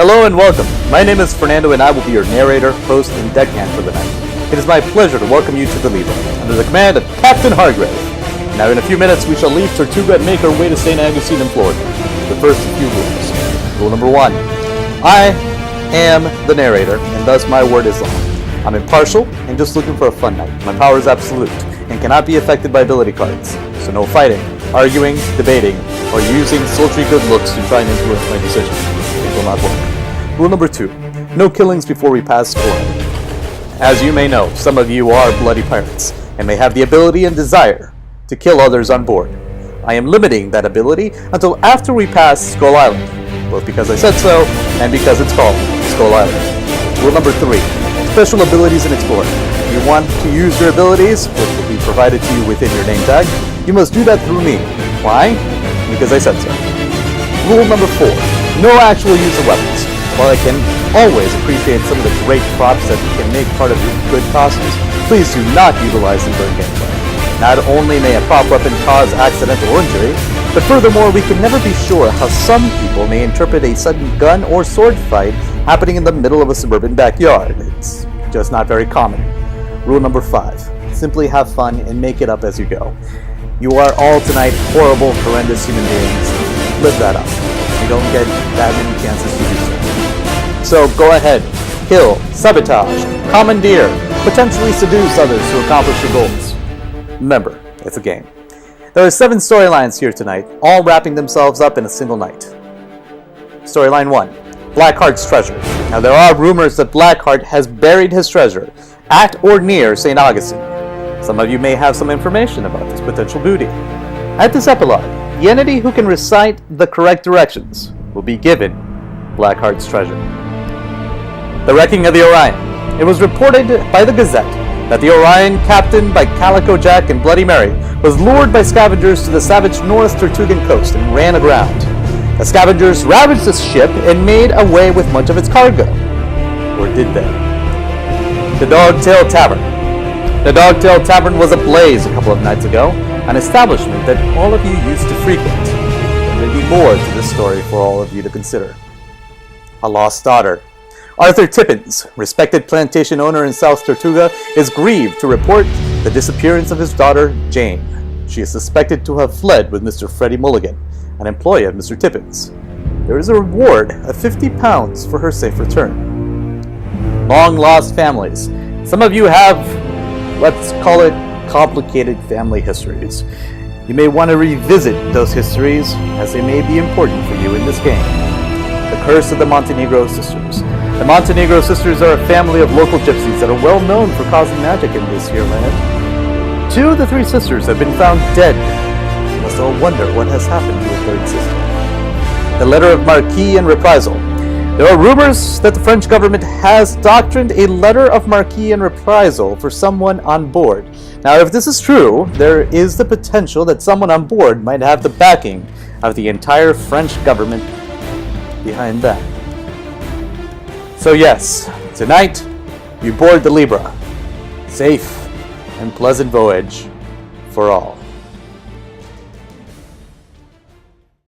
Hello and welcome. My name is Fernando and I will be your narrator, host, and deckhand for the night. It is my pleasure to welcome you to the Libra, under the command of Captain Hargrave. Now in a few minutes we shall leave Tortuga and make our way to St. Augustine in Florida. The first few rules. Rule number 1. I am the narrator, and thus my word is law. I'm impartial and just looking for a fun night. My power is absolute and cannot be affected by ability cards. So no fighting, arguing, debating, or using sultry good looks to try and influence my decision. It will not work. Rule number 2. No killings before we pass scoring. As you may know, some of you are bloody pirates and may have the ability and desire to kill others on board. I am limiting that ability until after we pass Skull Island, both because I said so and because it's called Skull Island. Rule number 3. Special abilities in Explorer. If you want to use your abilities, which will be provided to you within your name tag, you must do that through me. Why? Because I said so. Rule number 4. No actual use of weapons. While I can always appreciate some of the great props that can make part of your good costumes, please do not utilize them during gameplay. Not only may a prop weapon cause accidental injury, but furthermore we can never be sure how some people may interpret a sudden gun or sword fight happening in the middle of a suburban backyard. It's just not very common. Rule number 5. Simply have fun and make it up as you go. You are all tonight horrible, horrendous human beings. Live that up. You don't get that many chances to do so. So go ahead, kill, sabotage, commandeer, potentially seduce others to accomplish your goals. Remember, it's a game. There are 7 storylines here tonight, all wrapping themselves up in a single night. Storyline 1. Blackheart's treasure. Now there are rumors that Blackheart has buried his treasure at or near St. Augustine. Some of you may have some information about this potential booty. At this epilogue, the entity who can recite the correct directions will be given Blackheart's treasure. The wrecking of the Orion. It was reported by the Gazette that the Orion, captained by Calico Jack and Bloody Mary, was lured by scavengers to the savage North Tortugan coast and ran aground. The scavengers ravaged the ship and made away with much of its cargo. Or did they? The Dogtail Tavern. The Dogtail Tavern was ablaze a couple of nights ago, an establishment that all of you used to frequent. There may be more to this story for all of you to consider. A lost daughter. Arthur Tippins, respected plantation owner in South Tortuga, is grieved to report the disappearance of his daughter, Jane. She is suspected to have fled with Mr. Freddie Mulligan, an employee of Mr. Tippins. There is a reward of £50 for her safe return. Long-lost families. Some of you have, let's call it, complicated family histories. You may want to revisit those histories, as they may be important for you in this game. The Curse of the Montenegro Sisters. The Montenegro Sisters are a family of local gypsies that are well known for causing magic in this here land. 2 of the 3 sisters have been found dead. You must all wonder what has happened to the 3rd sister. The Letter of Marquis and Reprisal. There are rumors that the French government has doctrined a letter of marque and reprisal for someone on board. Now, if this is true, there is the potential that someone on board might have the backing of the entire French government behind that. So yes, tonight, you board the Libra. Safe and pleasant voyage for all.